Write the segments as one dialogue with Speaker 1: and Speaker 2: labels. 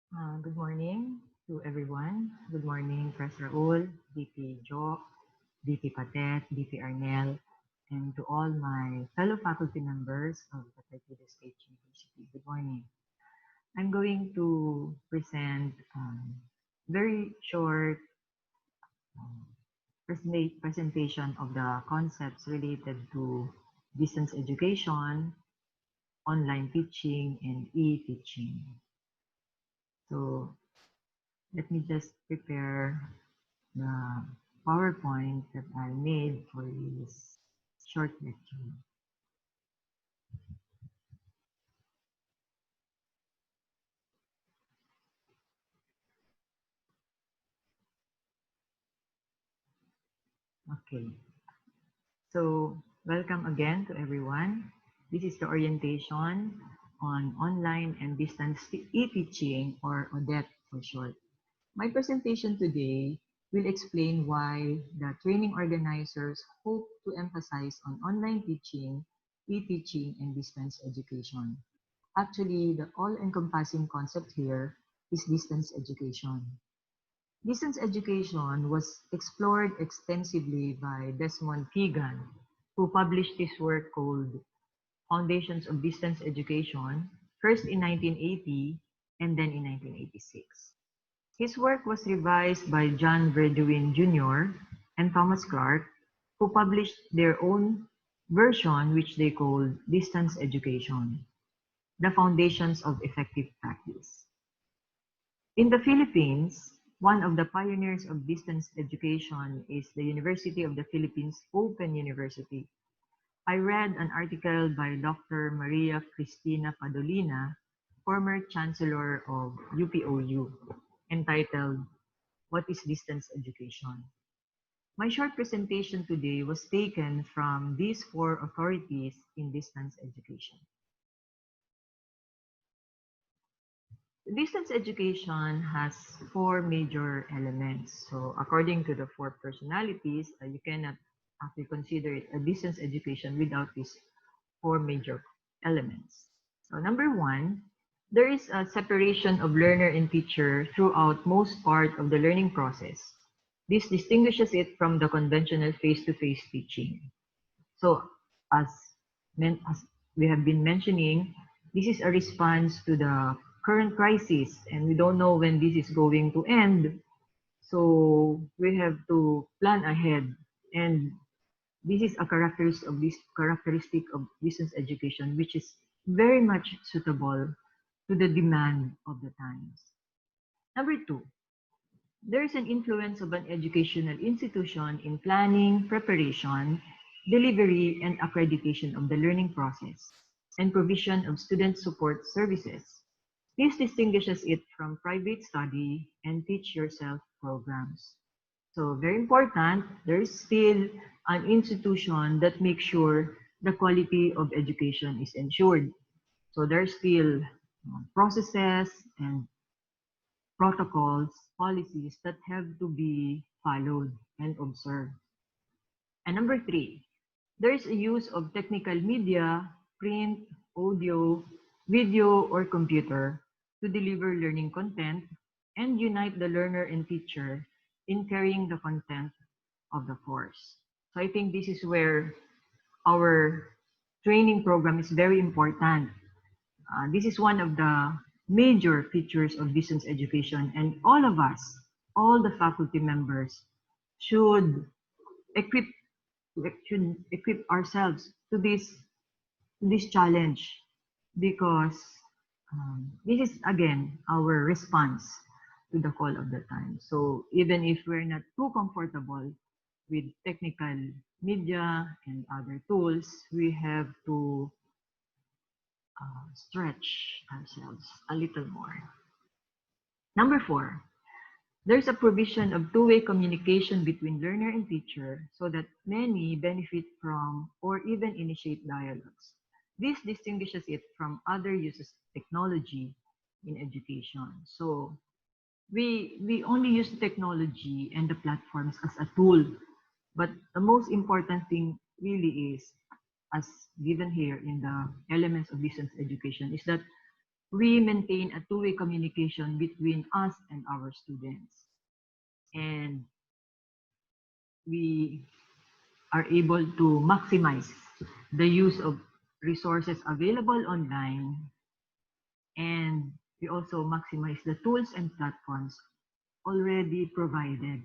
Speaker 1: Good morning to everyone. Good morning, Professor Raul, VP Jo, VP Patet, VP Arnel, and to all my fellow faculty members of the Partido State University. Good morning. I'm going to present very short presentation of the concepts related to distance education, online teaching, and e-teaching. So let me just prepare the PowerPoint that I made for this short lecture. Okay, so welcome again to everyone. This is the orientation on online and distance e-teaching, or ODET for short. My presentation today will explain why the training organizers hope to emphasize on online teaching, e-teaching, and distance education. Actually, the all-encompassing concept here is distance education. Distance education was explored extensively by Desmond Keegan, who published this work called Foundations of Distance Education, first in 1980 and then in 1986. His work was revised by John Verduin Jr. and Thomas Clark, who published their own version, which they called Distance Education, the Foundations of Effective Practice. In the Philippines, one of the pioneers of distance education is the University of the Philippines Open University. I read an article by Dr. Maria Cristina Padolina, former Chancellor of UPOU, entitled, What is Distance Education? My short presentation today was taken from these four authorities in distance education. Distance education has four major elements. So according to the four personalities, you cannot actually consider it a distance education without these four major elements. So number one, there is a separation of learner and teacher throughout most part of the learning process. This distinguishes it from the conventional face-to-face teaching. So as, as we have been mentioning, this is a response to the current crisis, and we don't know when this is going to end. So we have to plan ahead, and this is a characteristic of distance education, which is very much suitable to the demand of the times. Number two, there is an influence of an educational institution in planning, preparation, delivery, and accreditation of the learning process, and provision of student support services. This distinguishes it from private study and teach yourself programs. So very important, there is still an institution that makes sure the quality of education is ensured. So there's still processes and protocols, policies that have to be followed and observed. And number three, there is a use of technical media, print, audio, video, or computer to deliver learning content and unite the learner and teacher in carrying the content of the course. So I think this is where our training program is very important. This is one of the major features of distance education, and all of us, all the faculty members, should equip should equip ourselves to this challenge, because this is again our response to the call of the time. So even if we're not too comfortable with technical media and other tools, we have to stretch ourselves a little more. Number four, there's a provision of two-way communication between learner and teacher so that many benefit from or even initiate dialogues. This distinguishes it from other uses of technology in education. So we only use technology and the platforms as a tool, but the most important thing really is, as given here in the elements of distance education, is that we maintain a two-way communication between us and our students. And we are able to maximize the use of resources available online, and we also maximize the tools and platforms already provided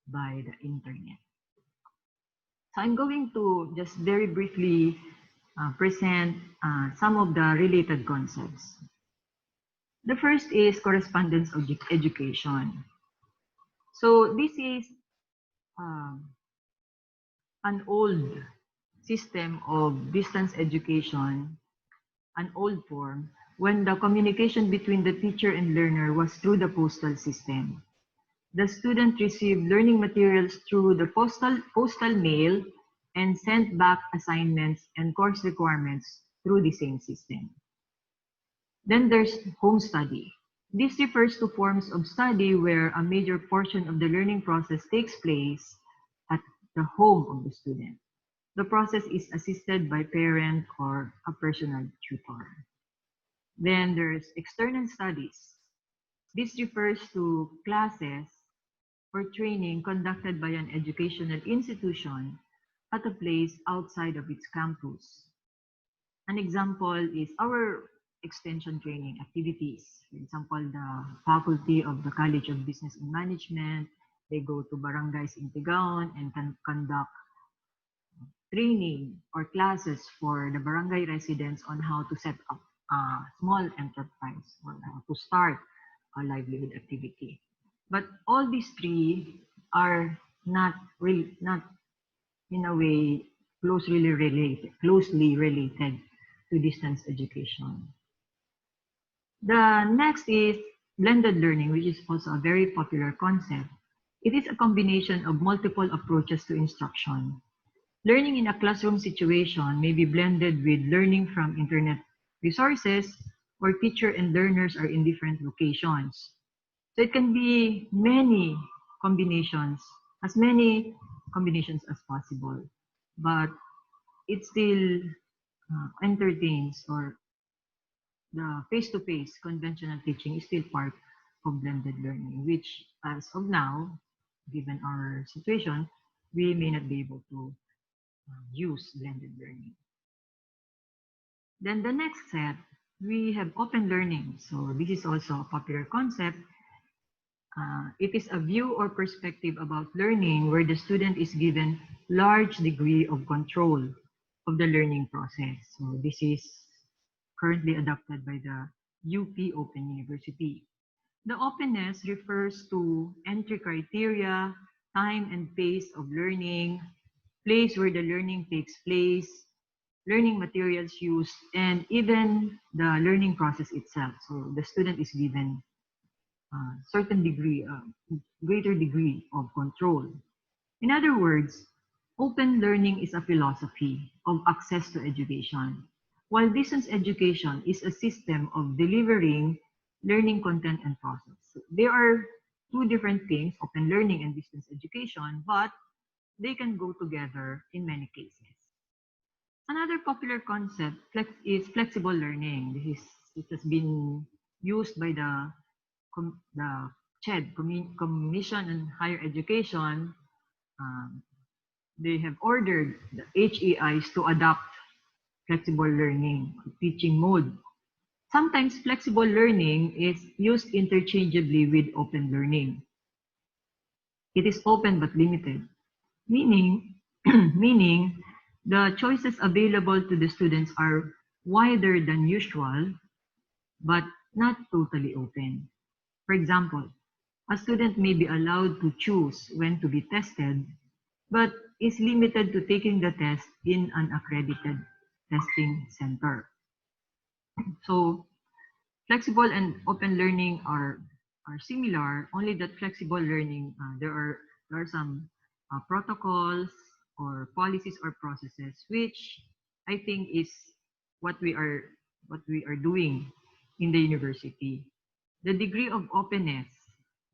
Speaker 1: by the internet. So I'm going to just very briefly present some of the related concepts. The first is correspondence education. So this is um, an old system of distance education, an old form, when the communication between the teacher and learner was through the postal system. The student received learning materials through the postal mail and sent back assignments and course requirements through the same system. Then there's home study. This refers to forms of study where a major portion of the learning process takes place at the home of the student. The process is assisted by parent or a personal tutor. Then there's external studies. This refers to classes or training conducted by an educational institution at a place outside of its campus. An example is our extension training activities. For example, the faculty of the College of Business and Management, they go to barangays in Tigaon and can conduct training or classes for the barangay residents on how to set up a small enterprise or how to start a livelihood activity. But all these three are not in a way closely related to distance education. The next is blended learning, which is also a very popular concept. It is a combination of multiple approaches to instruction. Learning in a classroom situation may be blended with learning from internet resources where teacher and learners are in different locations. So it can be many combinations as possible, but it still entertains, or the face-to-face conventional teaching is still part of blended learning, which as of now, given our situation, we may not be able to use blended learning. Then the next set, we have open learning. So this is also a popular concept. It is a view or perspective about learning where the student is given large degree of control of the learning process. So this is currently adopted by the UP Open University. The openness refers to entry criteria, time and pace of learning, place where the learning takes place, learning materials used, and even the learning process itself. So the student is given certain degree, greater degree of control. In other words, open learning is a philosophy of access to education, while distance education is a system of delivering learning content and process. So there are two different things, open learning and distance education, but they can go together in many cases. Another popular concept is flexible learning. It has been used by the CHED, Commission on Higher Education. Um, they have ordered the HEIs to adopt flexible learning teaching mode. Sometimes flexible learning is used interchangeably with open learning. It is open but limited, meaning, meaning the choices available to the students are wider than usual, but not totally open. For example, a student may be allowed to choose when to be tested, but is limited to taking the test in an accredited testing center. So flexible and open learning are similar, only that flexible learning, there are some protocols or policies or processes, which I think is what we are what we are doing in the university. The degree of openness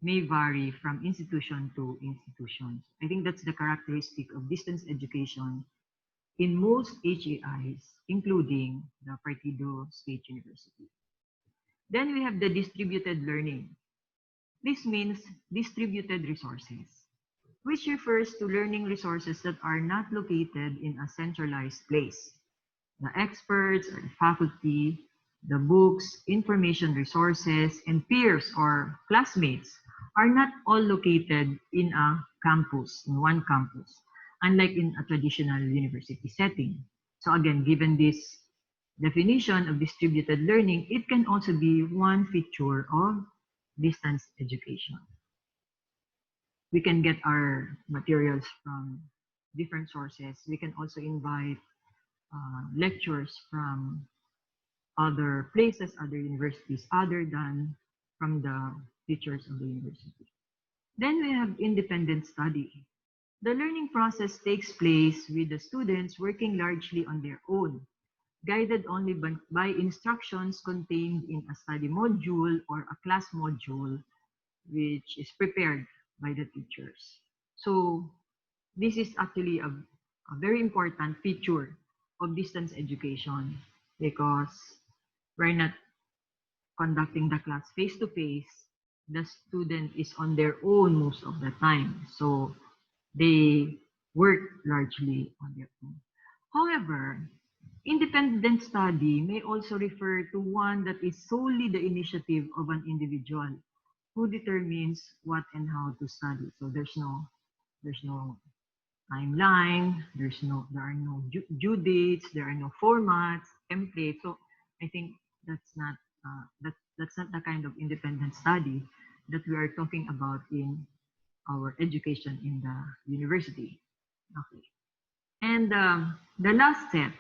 Speaker 1: may vary from institution to institution. I think that's the characteristic of distance education in most HEIs, including the Partido State University. Then we have the distributed learning. This means distributed resources, which refers to learning resources that are not located in a centralized place. The experts or the faculty, the books, information resources, and peers or classmates are not all located in a campus, in one campus, unlike in a traditional university setting. So again, given this definition of distributed learning, it can also be one feature of distance education. We can get our materials from different sources. We can also invite lectures from other places, other universities, other than from the teachers of the university. Then we have independent study. The learning process takes place with the students working largely on their own, guided only by instructions contained in a study module or a class module, which is prepared by the teachers. So this is actually a very important feature of distance education because we're not conducting the class face to face. The student is on their own most of the time. So they work largely on their own. However, independent study may also refer to one that is solely the initiative of an individual who determines what and how to study. So there's no timeline, there are no due dates, there are no formats, templates. So I think that's not that's not the kind of independent study that we are talking about in our education in the university. Okay. And the last step,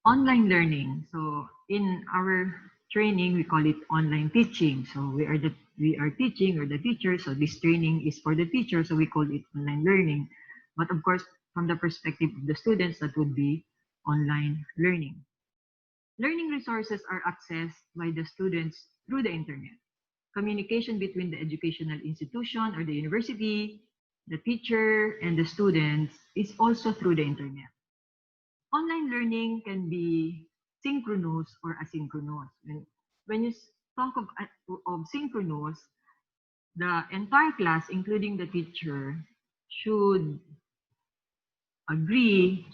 Speaker 1: online learning. So in our training, we call it online teaching. So we are teaching or the teacher. So this training is for the teacher. So we call it online learning. But of course, from the perspective of the students, that would be online learning. Learning resources are accessed by the students through the internet. Communication between the educational institution or the university, the teacher, and the students is also through the internet. Online learning can be synchronous or asynchronous. When you talk of synchronous, the entire class, including the teacher, should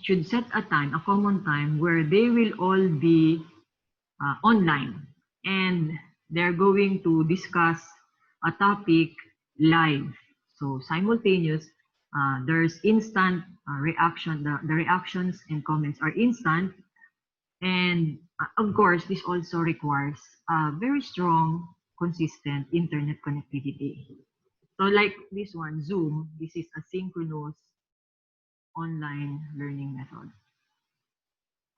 Speaker 1: should set a time, a common time, where they will all be online and they're going to discuss a topic live. So simultaneous, there's instant reaction. The reactions and comments are instant. And of course, this also requires a very strong, consistent internet connectivity. So like this one, Zoom, this is a synchronous online learning method.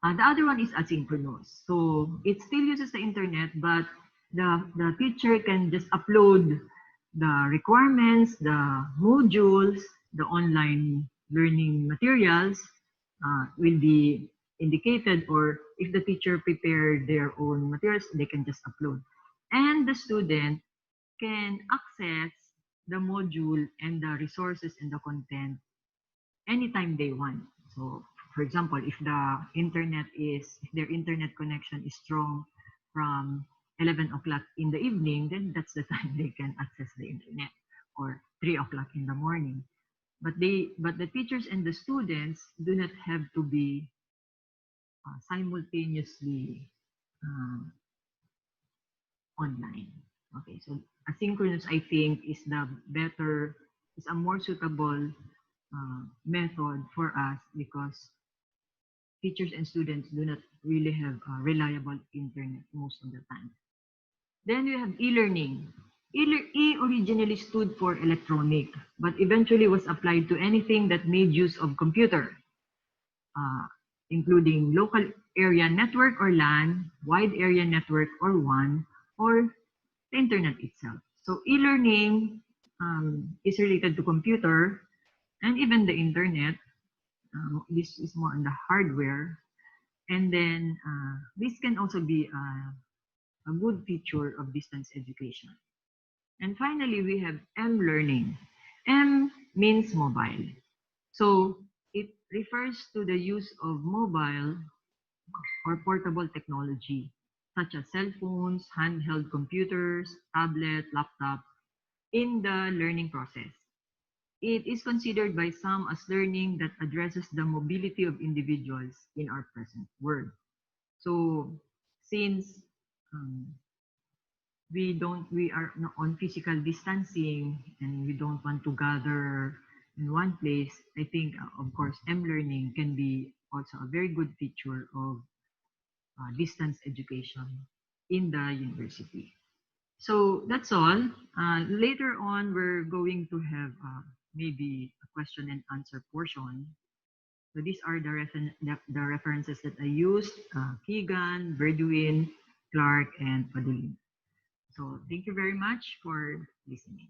Speaker 1: The other one is asynchronous. So it still uses the internet, but the teacher can just upload the requirements, the modules, the online learning materials will be indicated, or if the teacher prepared their own materials, they can just upload. And the student can access the module and the resources and the content anytime they want. So for example, if their internet connection is strong from 11 o'clock in the evening, then that's the time they can access the internet, or 3 o'clock in the morning. But the teachers and the students do not have to be simultaneously online. Okay, so asynchronous, I think, is a more suitable method for us because teachers and students do not really have reliable internet most of the time. Then we have e-learning. E originally stood for electronic, but eventually was applied to anything that made use of computer, including local area network or LAN, wide area network or WAN, or the internet itself. So e-learning is related to computer and even the internet. This is more on the hardware. And then this can also be a good feature of distance education. And finally, we have M-learning. M means mobile. So it refers to the use of mobile or portable technology such as cell phones, handheld computers, tablet, laptop, in the learning process. It is considered by some as learning that addresses the mobility of individuals in our present world. So, since um, we are on physical distancing and we don't want to gather in one place, I think, of course, M-learning can be also a very good feature of distance education in the university. So that's all. Later on, we're going to have maybe a question and answer portion. So these are the references that I used: Keegan, Berdwin, Clark, and Padulin. So thank you very much for listening.